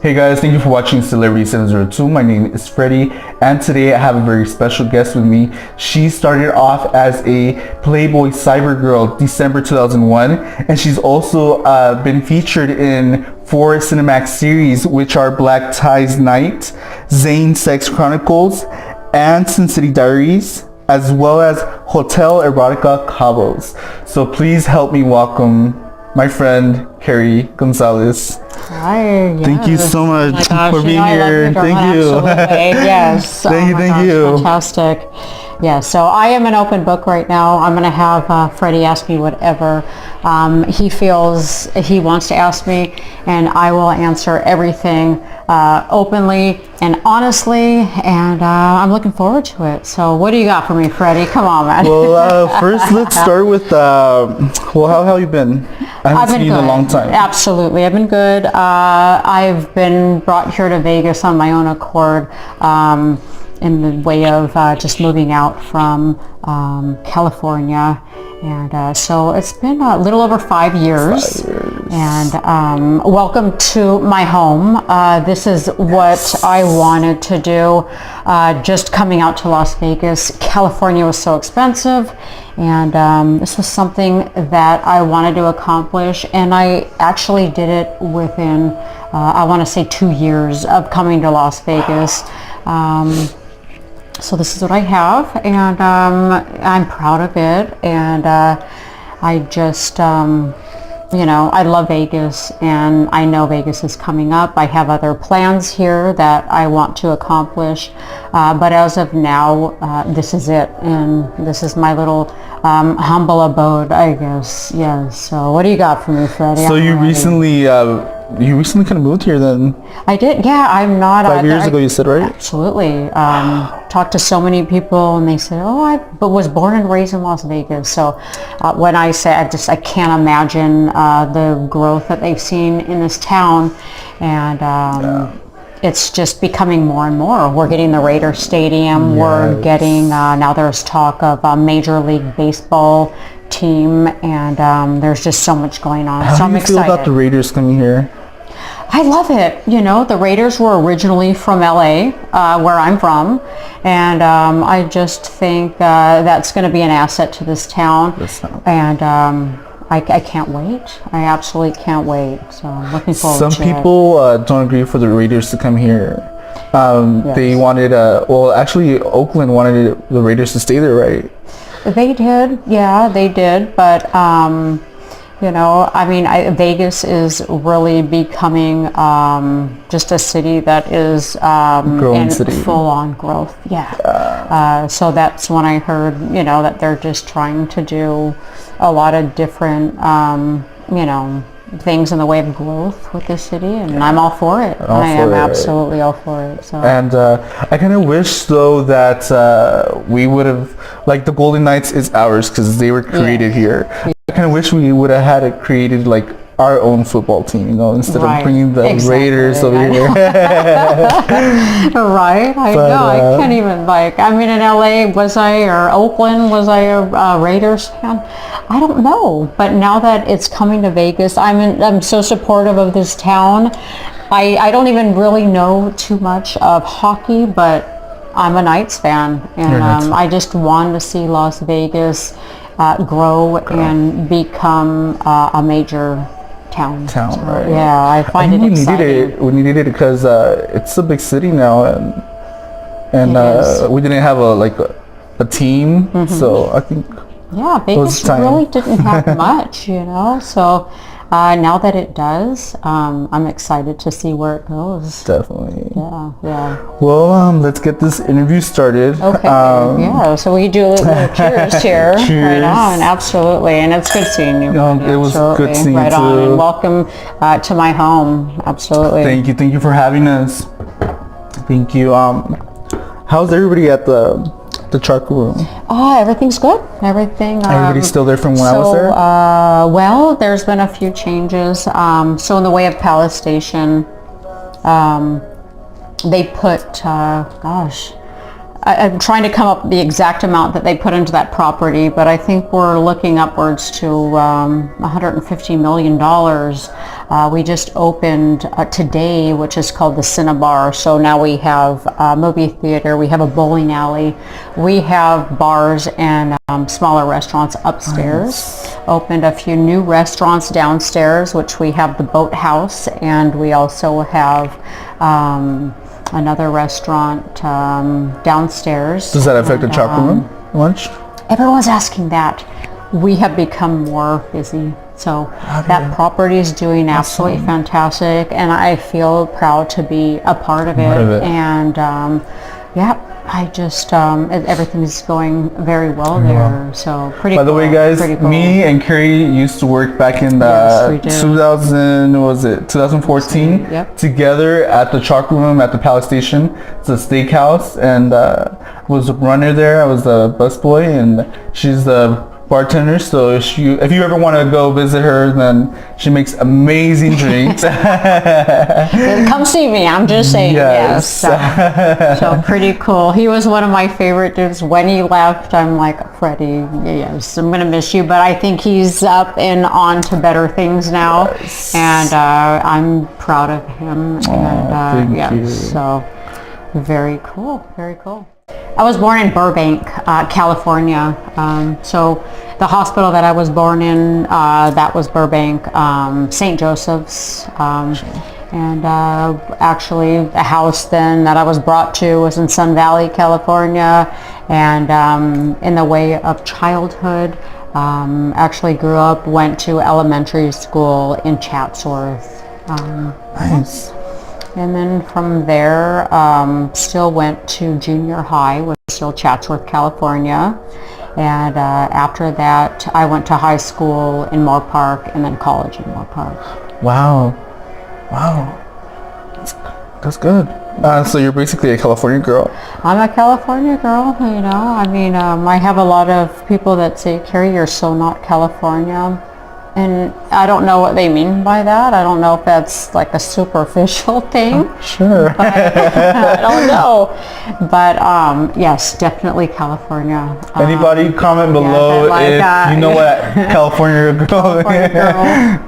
Hey guys, thank you for watching Celebrity702. My name is Freddie, and today I have a very special guest with me. She started off as a Playboy cyber girl December 2001, and she's also been featured in 4 Cinemax series, which are Black Ties Night, Zane Sex Chronicles, and Sin City Diaries, as well as Hotel Erotica Cabos. So please help me welcome my friend Carrie Gonzales. Hi. Yes. Thank you so much for being here. Thank you. Yes. Thank you. Fantastic. Yeah, so I am an open book right now. I'm going to have Freddie ask me whatever he feels he wants to ask me, and I will answer everything openly and honestly, and I'm looking forward to it. So what do you got for me, Freddie? Come on, man. Well, first let's start with, how have you been? I haven't seen you in a long time. Absolutely, I've been good. I've been brought here to Vegas on my own accord. In the way of just moving out from California, and so it's been a little over 5 years. And welcome to my home. This is what I wanted to do. Just coming out to Las Vegas, California was so expensive, and this was something that I wanted to accomplish, and I actually did it within I want to say 2 years of coming to Las Vegas. So this is what I have, and I'm proud of it, and I just, I love Vegas, and I know Vegas is coming up. I have other plans here that I want to accomplish, but as of now, this is it, and this is my little humble abode, I guess. Yes. So what do you got for me, Freddie? So you recently kind of moved here then? I did, yeah. I'm not 5 years ago, you said, right? Absolutely. Talked to so many people, and they said, "Oh, I was born and raised in Las Vegas." So when I say I can't imagine the growth that they've seen in this town, and it's just becoming more and more. We're getting the Raider Stadium. Yes. We're getting now. There's talk of a Major League Baseball team, and there's just so much going on. How so do you feel about the Raiders coming here? I love it. The Raiders were originally from LA, where I'm from, and I just think that's going to be an asset to this town. And I can't wait. I absolutely can't wait. So I'm looking forward to it. Some people don't agree for the Raiders to come here. Yes. They wanted, actually Oakland wanted the Raiders to stay there, right? They did. Yeah, they did. But Vegas is really becoming just a city that is in full-on growth. Yeah. So that's when I heard, that they're just trying to do a lot of different, things in the way of growth with the city, and I'm all for it. I am absolutely all for it. So. And I kind of wish, though, that we would have, like, the Golden Knights is ours because they were created here. I kind of wish we would have had it created, like, our own football team, instead of bringing the Raiders over here. Right. I know. I can't even, in LA, or Oakland, was I a Raiders fan? I don't know. But now that it's coming to Vegas, I'm so supportive of this town. I don't even really know too much of hockey, but I'm a Knights fan, and I just want to see Las Vegas grow and become a major town, so, right? Yeah, I find it exciting. We needed it because it's a big city now, and we didn't have a team, so I think Vegas really didn't have much, so now that it does, I'm excited to see where it goes. Definitely. Yeah. Well, let's get this interview started. Okay. So we do a little cheers here. Cheers. Right on. Absolutely. And it's good seeing you. It was good seeing you right too. On. And welcome to my home. Absolutely. Thank you for having us. Thank you. How's everybody at the chart room? Everything's good. Everybody's still there from when I was there? Well, there's been a few changes. So in the way of Palace Station, they put, I'm trying to come up with the exact amount that they put into that property, but I think we're looking upwards to $150 million We just opened today, which is called the Cinebar. So now we have a movie theater, we have a bowling alley, we have bars and smaller restaurants upstairs. Nice. Opened a few new restaurants downstairs, which we have the Boathouse, and we also have another restaurant downstairs. Does that affect the chocolate room lunch? Everyone's asking that. We have become more busy. So that property is doing absolutely fantastic, and I feel proud to be a part of it. And yeah, I just everything's going very well there. So pretty cool. By the way, guys, cool. Me and Carrie used to work back in 2014 together at the chocolate room at the Palace Station. It's a steakhouse, and was a runner there. I was the busboy, and she's the bartender. So if you ever want to go visit her, then she makes amazing drinks. Come see me. I'm just saying. Yes. So pretty cool. He was one of my favorite dudes. When he left, I'm like, Freddie, yes, I'm gonna miss you, but I think he's up and on to better things now, and I'm proud of him. And thank you. So very cool. Very cool. I was born in Burbank, California. So the hospital that I was born in, that was Burbank, St. Joseph's. And actually the house then that I was brought to was in Sun Valley, California. And in the way of childhood, actually grew up, went to elementary school in Chatsworth. Nice. And then from there, still went to junior high, was still Chatsworth, California. And after that, I went to high school in Moore Park and then college in Moore Park. Wow. That's good. So you're basically a California girl. I'm a California girl, you know. I mean, I have a lot of people that say, Carrie, you're so not California. And I don't know what they mean by that. I don't know if that's like a superficial thing. Sure. I don't know. But yes, definitely California. Anybody comment below if you know what California girl.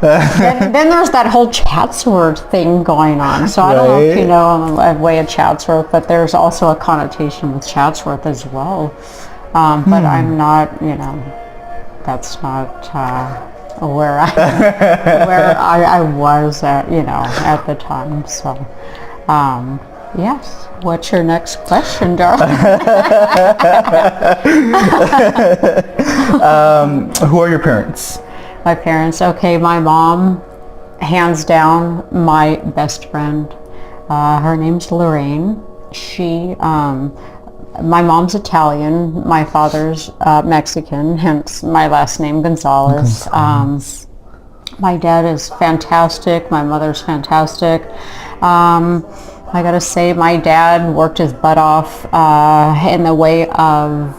then there's that whole Chatsworth thing going on. So I don't know if you know a way of Chatsworth, but there's also a connotation with Chatsworth as well. But I'm not, you know, that's not where I was at, you know, at the time. So yes, what's your next question, darling? Who are your parents? My parents, okay, my mom, hands down, my best friend. Her name's Lorraine. She my mom's Italian, my father's Mexican, hence my last name, Gonzales. My dad is fantastic, my mother's fantastic. I gotta say, my dad worked his butt off in the way of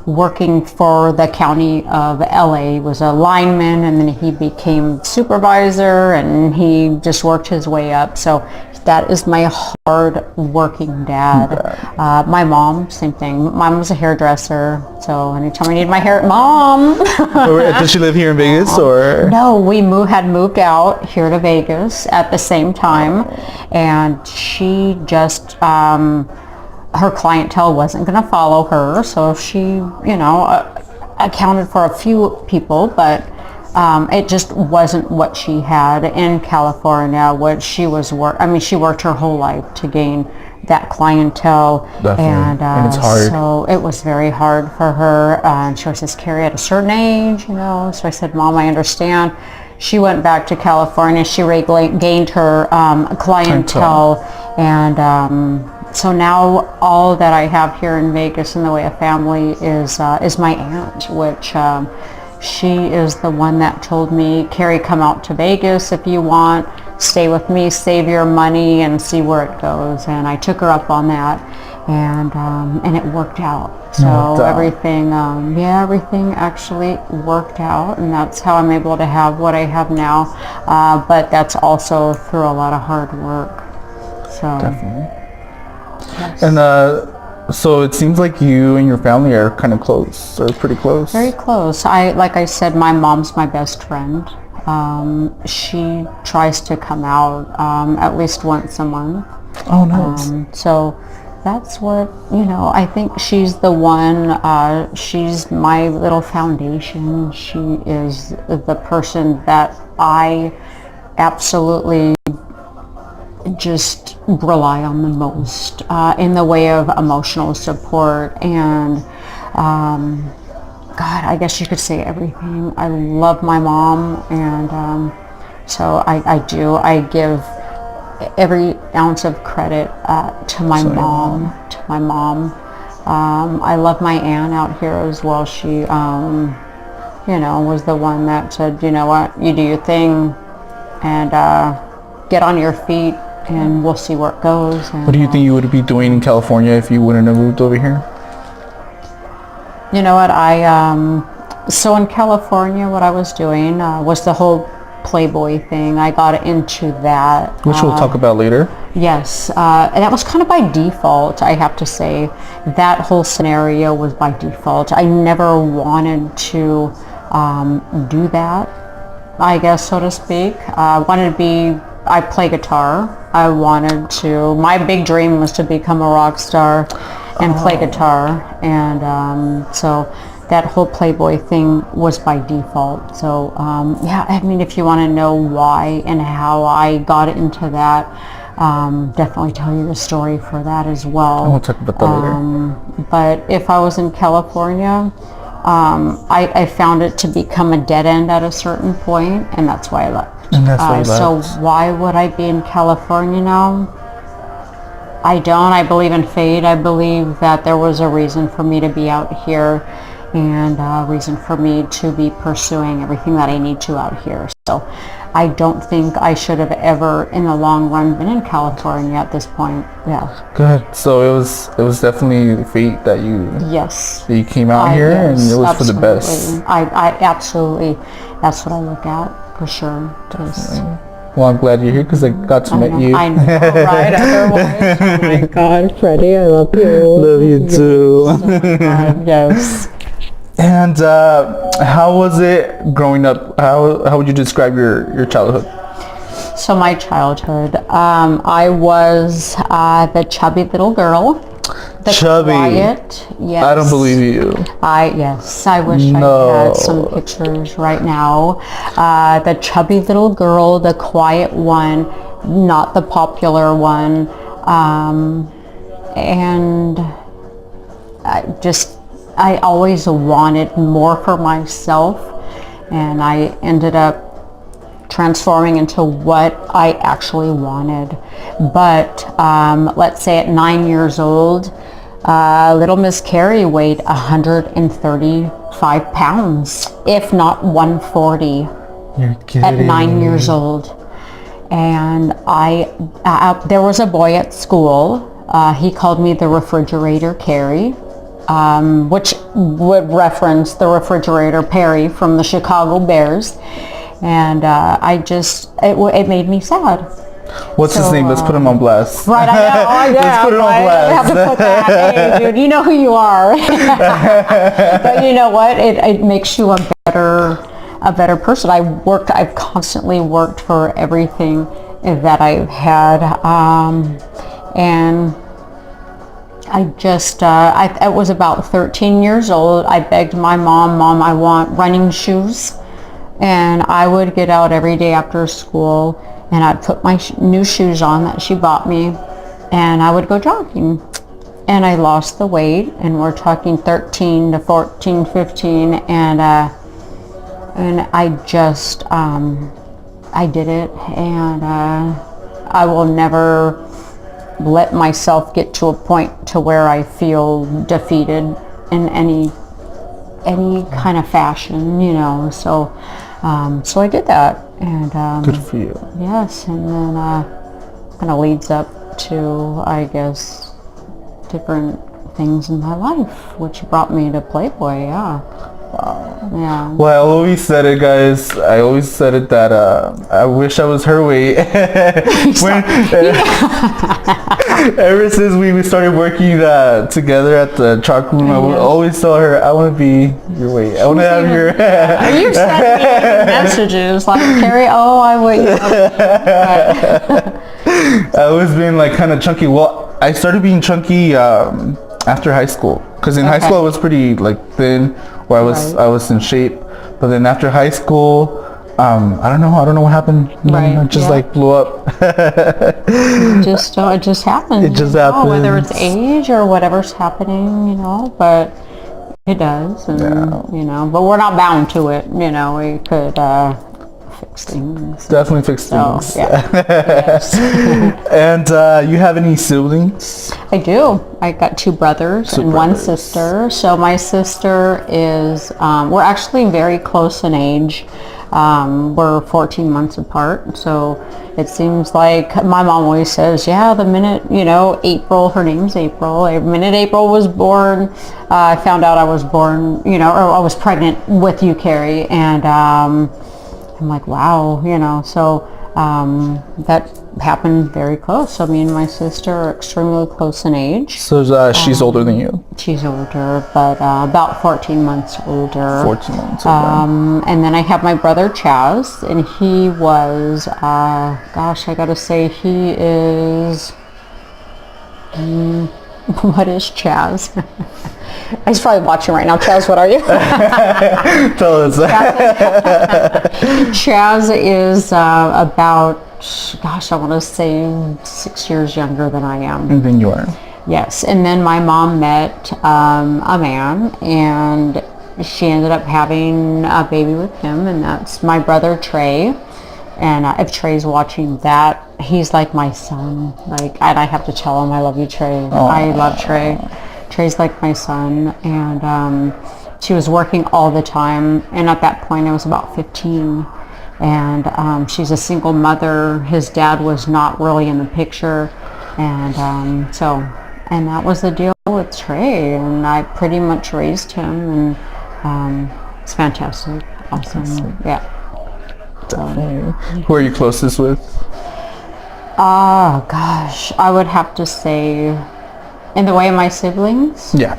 working for the county of LA, was a lineman, and then he became supervisor, and he just worked his way up. So that is my hard working dad. My mom, same thing. Mom was a hairdresser, so anytime I need my hair, Mom! Does she live here in Vegas, or? No, we had moved out here to Vegas at the same time, and she just, her clientele wasn't going to follow her, so she, you know, accounted for a few people, but it just wasn't what she had in California. What she was she worked her whole life to gain that clientele. Definitely. And it's hard. So it was very hard for her. And she says, Carrie, at a certain age, you know. So I said, Mom, I understand. She went back to California. She gained her clientele, and so now all that I have here in Vegas in the way of family is my aunt, which she is the one that told me, Carrie, come out to Vegas if you want, stay with me, save your money, and see where it goes. And I took her up on that, and it worked out. So everything, everything actually worked out, and that's how I'm able to have what I have now. But that's also through a lot of hard work. So definitely. Yes. And so it seems like you and your family are kind of close, or pretty close. Very close. Like I said, my mom's my best friend, She tries to come out at least once a month. Oh, nice. So that's what, I think she's the one, she's my little foundation. She is the person that I absolutely just rely on the most in the way of emotional support and God, I guess you could say everything. I love my mom, and so I do. I give every ounce of credit to my mom. I love my aunt out here as well. She, was the one that said, you know what, you do your thing and get on your feet and we'll see where it goes. And, what do you think you would be doing in California if you wouldn't have moved over here? You know what, so in California what I was doing was the whole Playboy thing. I got into that. Which we'll talk about later. Yes, and that was kind of by default, I have to say. That whole scenario was by default. I never wanted to do that, I guess, so to speak. I play guitar. My big dream was to become a rock star and play guitar, and so that whole Playboy thing was by default. So if you want to know why and how I got into that, definitely tell you the story for that as well. We'll talk about that later. But if I was in California, I found it to become a dead end at a certain point, and that's why I left. And that's why you left. So why would I be in California now? I don't. I believe in fate. I believe that there was a reason for me to be out here and a reason for me to be pursuing everything that I need to out here. So I don't think I should have ever in the long run been in California at this point. Yeah. Good. So it was definitely fate that you came out here, yes, and it was absolutely. for the best. I absolutely, that's what I look at for sure. Definitely. Well, I'm glad you're here because I got to meet you. I know, right? Otherwise, oh my God, Freddie, I love you. Love you too. Oh my God, yes. And how was it growing up? How would you describe your childhood? So my childhood, I was the chubby little girl. The Chubby. Quiet, yes. I don't believe you. I wish I had some pictures right now. The chubby little girl, the quiet one, not the popular one, and I always wanted more for myself, and I ended up transforming into what I actually wanted. But let's say at 9 years old, little Miss Carrie weighed 135 pounds, if not 140. You're kidding. At 9 years old. And there was a boy at school. He called me the refrigerator Carrie, which would reference the refrigerator Perry from the Chicago Bears. And it made me sad. What's his name? Let's put him on blast. Right, I know. Oh, yeah, let's put it on blast. I have to put that. Hey, dude, you know who you are. But you know what? It makes you a better person. I've constantly worked for everything that I've had, and I was about 13 years old. I begged my mom, I want running shoes. And I would get out every day after school and I'd put my new shoes on that she bought me and I would go jogging. And I lost the weight, and we're talking 13 to 14, 15, and I just, I did it, and I will never let myself get to a point to where I feel defeated in any kind of fashion, so I did that, and good for you. Yes, and then kind of leads up to, I guess, different things in my life, which brought me to Playboy. Yeah. Well, I always said it, guys. I always said it that I wish I was her weight. Ever since we started working together at the chalk room, I would always tell her, I want to be your weight. I want to have your... You sent me messages like, Carrie, oh, I would. I was being like kind of chunky. Well, I started being chunky after high school, because in high school I was pretty like thin, where I was in shape. But then after high school, I don't know what happened. It just like blew up. it just happens. It just happens. Whether it's age or whatever's happening, but it does, and but we're not bound to it. We could fix things. Definitely fix things. So, yes. And you have any siblings? I do. I got 2 brothers and 1 sister. So my sister is, we're actually very close in age. We're 14 months apart. So it seems like my mom always says, the minute, April, her name's April. The minute April was born, I found out I was born, or I was pregnant with you, Carrie. And I'm like, wow, so that happened very close. So me and my sister are extremely close in age. So she's older than you? She's older, but about 14 months older. 14 months older. And then I have my brother Chaz, and he was, I gotta say, he is... what is Chaz? He's probably watching right now. Chaz, what are you? Tell us. Chaz is about, I want to say 6 years younger than I am. And then you are. Yes, and then my mom met a man, and she ended up having a baby with him, and that's my brother Trey. And if Trey's watching that, he's like my son. And I have to tell him, I love you, Trey. Aww. I love Trey. Trey's like my son. And she was working all the time. And at that point, I was about 15. And she's a single mother. His dad was not really in the picture. And and that was the deal with Trey. And I pretty much raised him. And it's fantastic. Awesome. Yeah. Definitely. Who are you closest with? Oh gosh, I would have to say, in the way of my siblings. Yeah.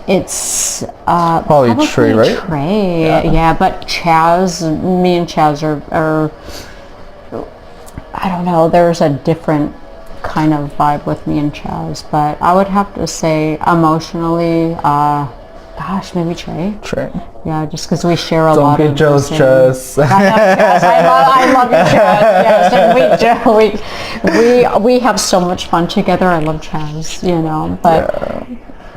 It's probably Trey, right? Trey, yeah. But Chaz, me and Chaz are I don't know. There's a different kind of vibe with me and Chaz, but I would have to say emotionally. Maybe Trey. Trey. Yeah, just because we share a lot of... Don't get jealous, Chaz. I love you, Chaz. Yes, and we have so much fun together. I love Chaz, but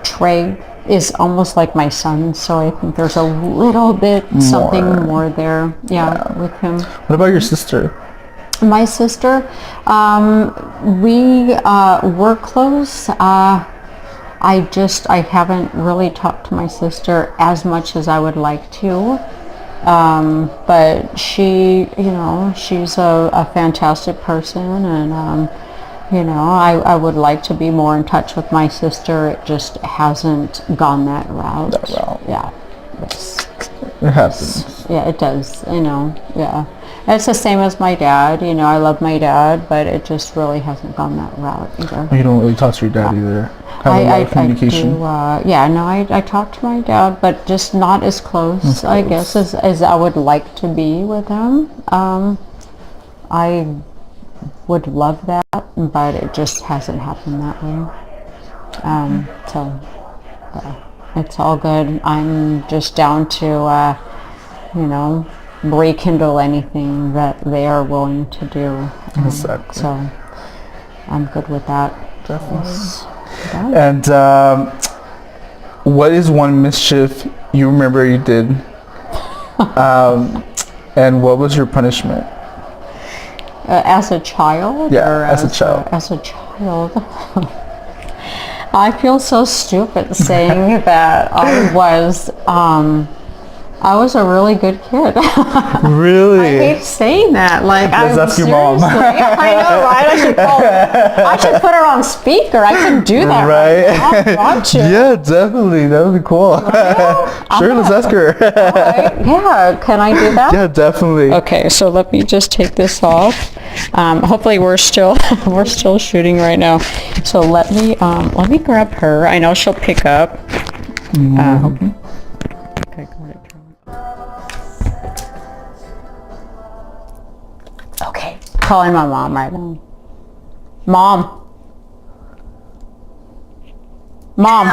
Trey is almost like my son, so I think there's a little bit something more there, with him. What about your sister? My sister, we were close. I haven't really talked to my sister as much as I would like to. But she, she's a fantastic person, and, I would like to be more in touch with my sister. It just hasn't gone that route. Yeah. It happens. Yeah, it does, yeah. It's the same as my dad, I love my dad, but it just really hasn't gone that route either. You don't really talk to your dad either? Have a lot of communication? I talk to my dad, but just not as close, I guess, as I would like to be with him. I would love that, but it just hasn't happened that way. It's all good. I'm just down to, rekindle anything that they are willing to do. Exactly. So I'm good with that. Definitely. And what is one mischief you remember you did? And what was your punishment? As a child? Yeah, as a child. As a child. I feel so stupid saying that. I was a really good kid. Really? I hate saying that. Like, Let's ask your mom. Yeah, I know, right? I should put her on speaker. I can do that right now. I want to. Yeah, definitely. That would be cool. Sure, let's ask her. Right. Yeah, can I do that? Yeah, definitely. Okay, so let me just take this off. Hopefully we're still shooting right now. So let me grab her. I know she'll pick up. Okay, got it. Okay, calling my mom right now. Mom,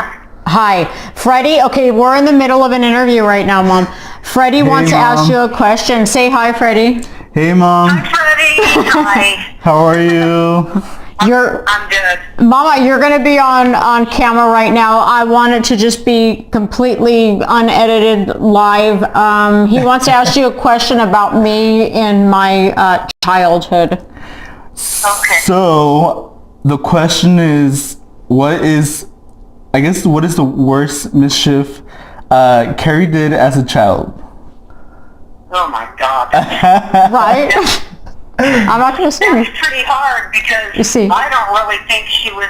hi. Freddie, okay, we're in the middle of an interview right now, Mom. Freddie wants to ask you a question. Say hi, Freddie. Hey, Mom. Hi, Freddie. Hi. How are you? I'm good. Mama, you're going to be on camera right now. I want it to just be completely unedited live. He wants to ask you a question about me in my childhood. Okay. So, the question is, what is the worst mischief Carrie did as a child? Oh my God. Right? I'm not going to say It's pretty hard because You see. I don't really think she was,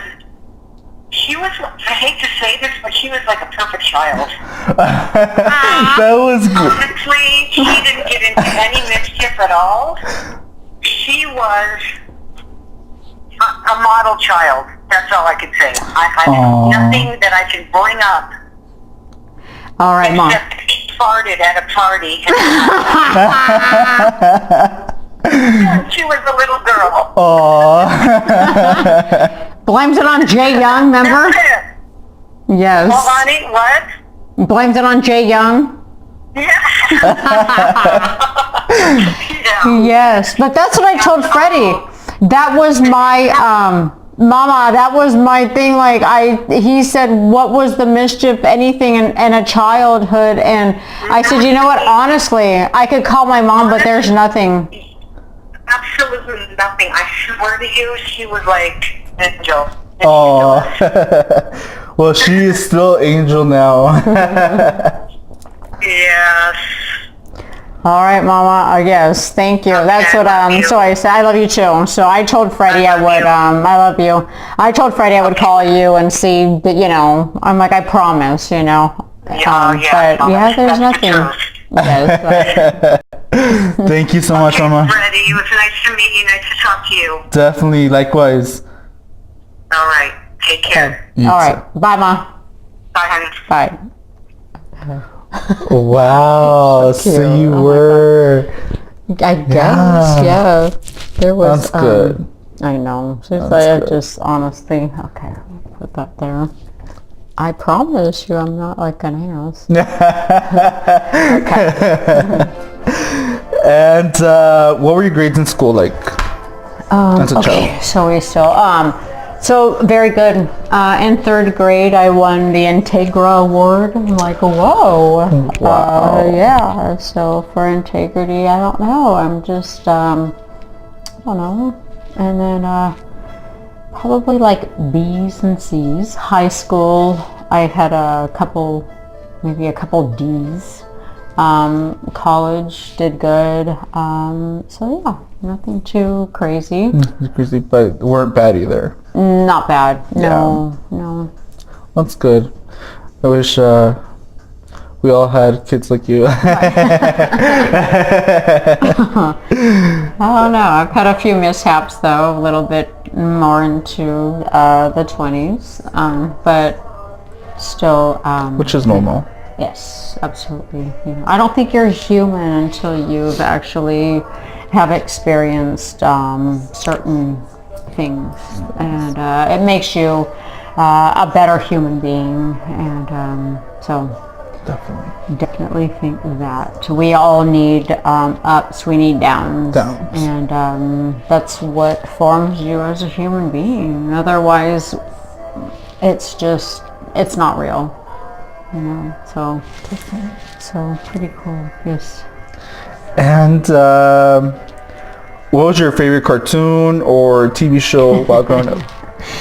I hate to say this, but she was like a perfect child. That was good. Honestly, she didn't get into any mischief at all. She was a model child. That's all I can say. I nothing that I can bring up. All right, Mom. Except she farted at a party. She was a little girl. Aww. Blames it on Jay Young, remember? That's it. Yes. Well, honey, what? Blames it on Jay Young. Yeah. Yeah. Yes, but that's what I told Freddie. That was my Mama, that was my thing. Like he said, what was the mischief, anything in a childhood? And I said, you know what? Honestly, I could call my mom, but there's nothing. Absolutely nothing. I swear to you, she was like an angel. Aww. Well, she is still Angel now. Yes. All right, Mama. Yes, thank you. Okay, That's what. I love you. So I said, I love you too. So I told Freddie I would. I love you. I told Freddie I would call you and see that. You know, I'm like, I promise. You know. Yeah, But yeah, there's that's nothing. the truth. Yes. Thank you so much, Mama. Freddie, it was nice to meet you. Nice to talk to you. Definitely, likewise. All right. Take care. You All too. right. Bye, Ma. Bye, honey. Bye. Wow, so cute. you Oh my were. I guess. Yeah. There was. That's good. I know. She's That's like, good. just honestly. Okay. Put that there. I promise you, I'm not like an ass. And what were your grades in school like as a Okay, child? so we still, so very good. In third grade, I won the Integra Award. I'm like, whoa. Wow. Yeah, so for integrity, I don't know. I'm just, I don't know. And then probably like B's and C's. High school, I had maybe a couple D's. College did good. So yeah, nothing too crazy. Crazy, but weren't bad either. Not bad. No. That's good. I wish we all had kids like you. I don't know. I've had a few mishaps though, a little bit more into the 20s, but still. Which is normal. Yes, absolutely. You know, I don't think you're human until you've actually have experienced certain things, and it makes you a better human being. And so, definitely think that we all need ups, we need downs, and that's what forms you as a human being. Otherwise, it's not real. You know, so pretty cool. Yes. And what was your favorite cartoon or TV show while growing up?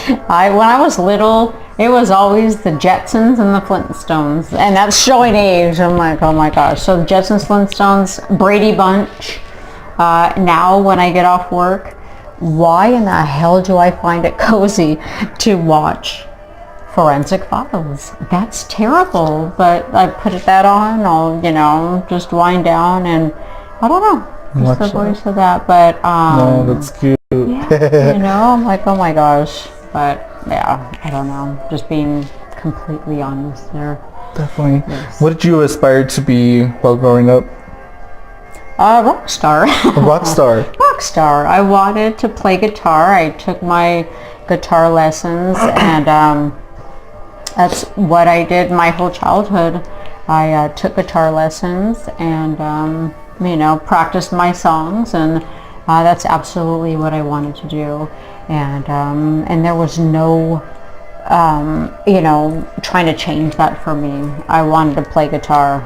When I was little, It was always the Jetsons and the Flintstones, and that's showing age. I'm like, oh my gosh. So the Jetsons, Flintstones, Brady Bunch. Now when I get off work, why in the hell do I find it cozy to watch Forensic Files? That's terrible, but I put that on, I'll, just wind down and, I don't know, just the voice of that, but, no, that's cute. Yeah, I'm like, oh my gosh, but, yeah, I don't know, just being completely honest there. Definitely. Yes. What did you aspire to be while growing up? Rock star. A rock star. Rock star. I wanted to play guitar. I took my guitar lessons, and that's what I did my whole childhood. I took guitar lessons and, practiced my songs, and that's absolutely what I wanted to do. And there was no, trying to change that for me. I wanted to play guitar.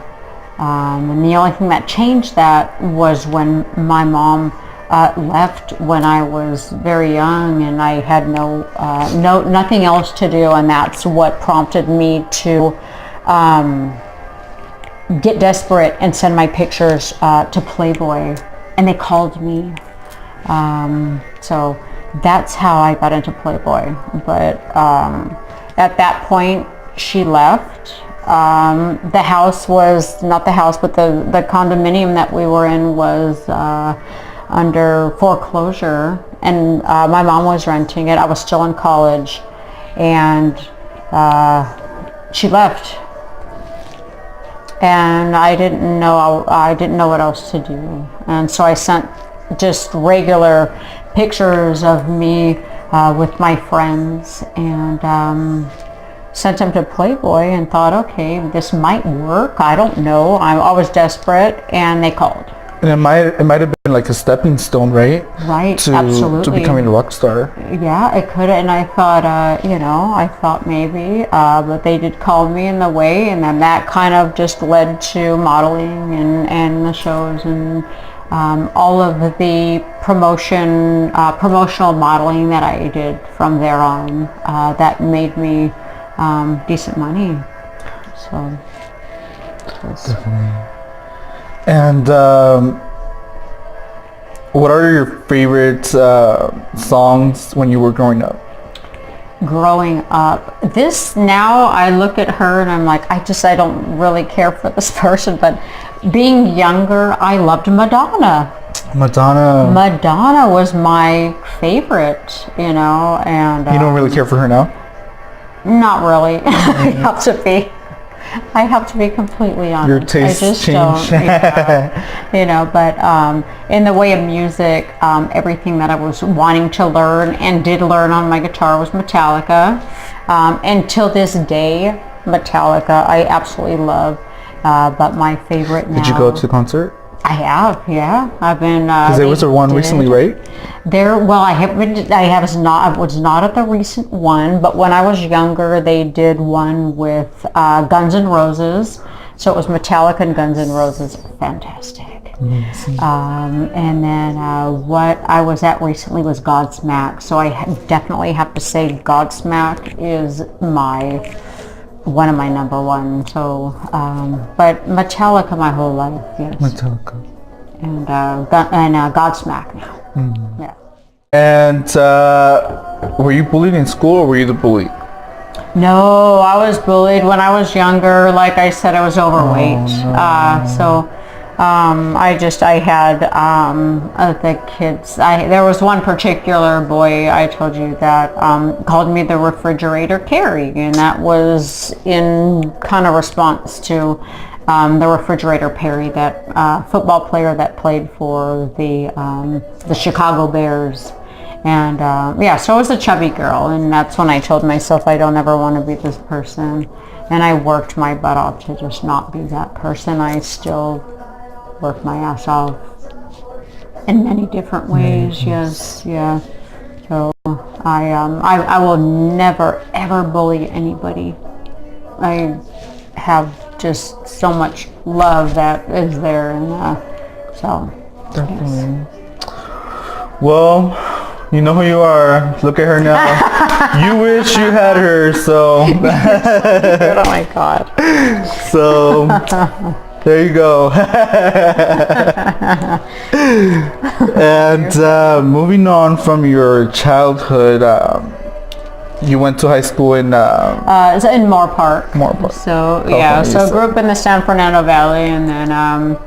And the only thing that changed that was when my mom left when I was very young, and I had nothing else to do, and that's what prompted me to get desperate and send my pictures to Playboy, and they called me. So that's how I got into Playboy. But at that point, she left. The house was not the house, but the condominium that we were in was under foreclosure, and my mom was renting it. I was still in college, and she left, and I didn't know what else to do, and so I sent just regular pictures of me with my friends, and sent them to Playboy, and thought, okay, this might work. I don't know. I was desperate, and they called. And it might have been like a stepping stone, right? Right, to absolutely. To becoming a rock star. Yeah, it could, and I thought, maybe, but they did call me in the way, and then that kind of just led to modeling and the shows, and all of the promotional modeling that I did from there on, that made me decent money. So definitely. And what are your favorite songs when you were growing up? Growing up, now I look at her and I'm like, I don't really care for this person, but being younger, I loved Madonna. Madonna was my favorite, and you don't really care for her now? Not really. I have to be completely honest. Your tastes change. But in the way of music, everything that I was wanting to learn and did learn on my guitar was Metallica. And till this day, Metallica, I absolutely love. But my favorite now. Did you go to the concert? I have, yeah. I've been. Because there was one recently, right? I was not at the recent one, but when I was younger, they did one with Guns N' Roses. So it was Metallica and Guns N' Roses. Fantastic. And then what I was at recently was Godsmack. So I definitely have to say Godsmack is one of my number one. So, but Metallica my whole life, yes. Metallica. And Godsmack now. Mm. Yeah. And were you bullied in school, or were you the bully? No, I was bullied when I was younger. Like I said, I was overweight. I had the kids. There was one particular boy, I told you, that called me the refrigerator Carrie, and that was in kind of response to the refrigerator Perry, that football player that played for the Chicago Bears. And so I was a chubby girl, and that's when I told myself I don't ever want to be this person. And I worked my butt off to just not be that person. I still work my ass off in many different ways. Yes, yeah. So I will never ever bully anybody. I have just so much love that is there, and so definitely. Yes. Well, You know who you are. Look at her now. You wish you had her, so. Oh my God. So, there you go. And moving on from your childhood, you went to high school in It's in Moore Park. Moore Park. So yeah, so grew up in the San Fernando Valley, and then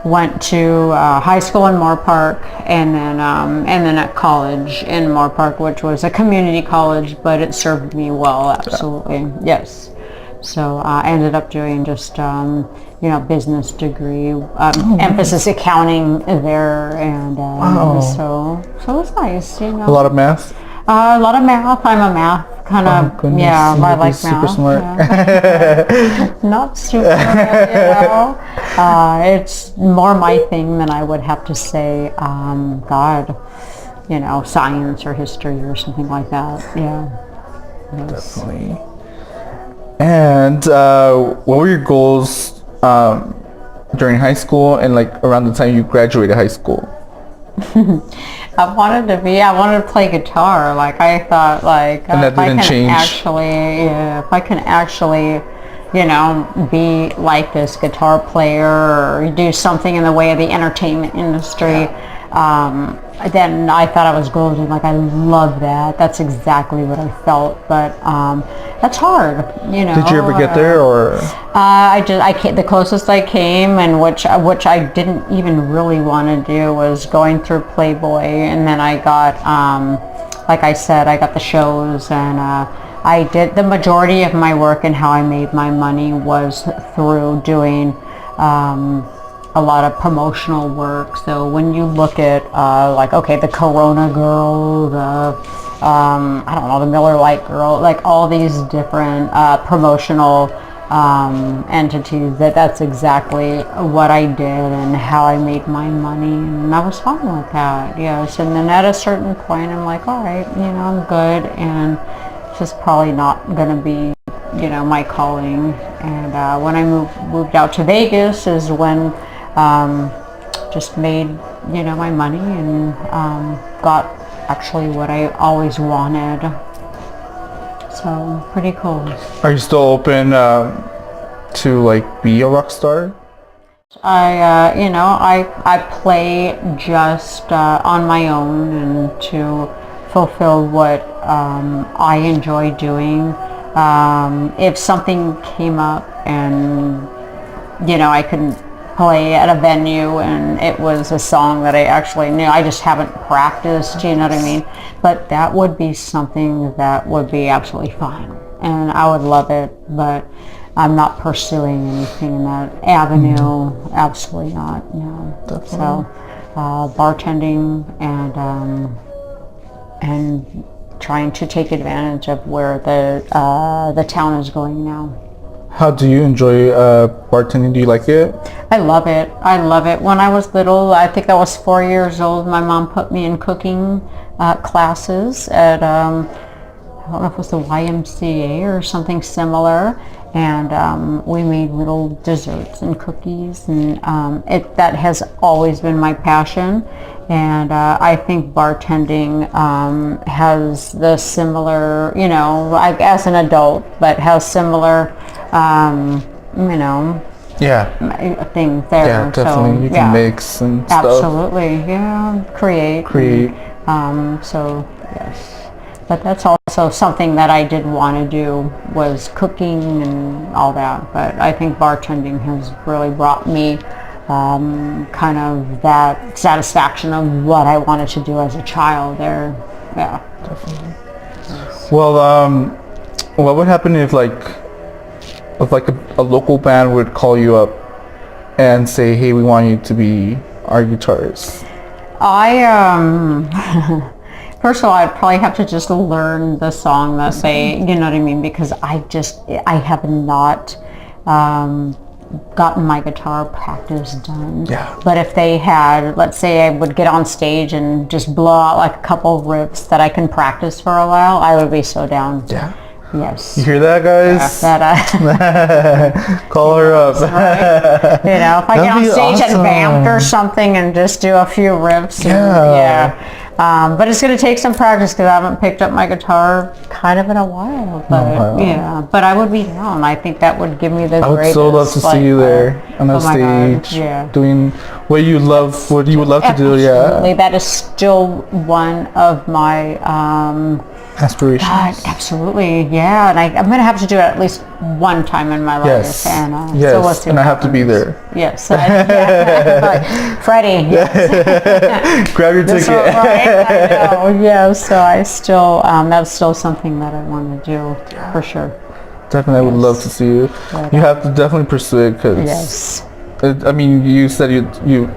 went to high school in Moore Park, and then at college in Moore Park, which was a community college, but it served me well, absolutely, yes. So I ended up doing just business degree, emphasis accounting there, and so it was nice, you know. A lot of math. A lot of math. I'm a math kind of, yeah, I like super math. smart. Yeah. Not super, it's more my thing than I would have to say, science or history or something like that, yeah. Yes. Definitely. And what were your goals during high school and like around the time you graduated high school? I wanted to play guitar. Like I thought, like and that if I didn't can change. if I can actually, be like this guitar player or do something in the way of the entertainment industry, then I thought I was golden. Like I love that. That's exactly what I felt. But that's hard, Did you ever get there, or? The closest I came, and which I didn't even really want to do, was going through Playboy, and then I got, like I said, I got the shows, and I did the majority of my work and how I made my money was through doing a lot of promotional work. So when you look at the Corona Girl, the Miller Lite Girl, like all these different promotional entities, that's exactly what I did and how I made my money, and I was fine with that, yes. And then at a certain point I'm like, all right, I'm good, and it's just probably not gonna be my calling. And when I moved out to Vegas is when just made my money and got actually what I always wanted. So pretty cool. Are you still open to like be a rock star? I play just on my own and to fulfill what I enjoy doing. If something came up and I couldn't play at a venue and it was a song that I actually knew, I just haven't practiced, you know what I mean? But that would be something that would be absolutely fine, and I would love it, but I'm not pursuing anything in that avenue. Absolutely not, no. Definitely. So bartending and trying to take advantage of where the town is going now. How do you enjoy bartending? Do you like it? I love it. I love it. When I was little, I think I was 4 years old, my mom put me in cooking classes at, I don't know if it was the YMCA or something similar, and we made little desserts and cookies, and that has always been my passion. And I think bartending has the similar, as an adult, but has similar, things there. Yeah, definitely. So, you can mix and stuff. Absolutely, yeah. Create. So, yes. But that's also something that I did want to do, was cooking and all that. But I think bartending has really brought me kind of that satisfaction of what I wanted to do as a child there. Yeah. Definitely. Well, what would happen if a local band would call you up and say, hey, we want you to be our guitarist? First of all, I'd probably have to just learn the song that say, you know what I mean, because I have not gotten my guitar practice done. Yeah. But if they had, let's say I would get on stage and just blow out like a couple of riffs that I can practice for a while, I would be so down. Yeah. Yes. You hear that, guys? Yeah, call her up. Right. If I get on That'd be stage awesome. and vamped or something and just do a few riffs. Yeah. But it's going to take some practice because I haven't picked up my guitar kind of in a while. But yeah, but I would be down. I think that would give me the I would greatest. so love to see you there on that my God, stage, yeah. doing what you love, what you would love to do. Absolutely. Yeah, That is still one of my aspirations. God, absolutely, yeah. And I'm going to have to do it at least one time in my life. Yes, And, yes, so we'll see and I what have to be happens. there. Yes. Like, Freddie, yes. Grab your ticket. So, right, I know, yeah. So I still, that's still something that I want to do for sure. Definitely, I would love to see you. But, You have to definitely pursue it because, yes. I mean, you said you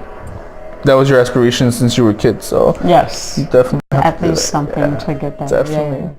that was your aspiration since you were a kid, so Yes. you definitely have At to do least it. something to get that. Definitely. Yeah.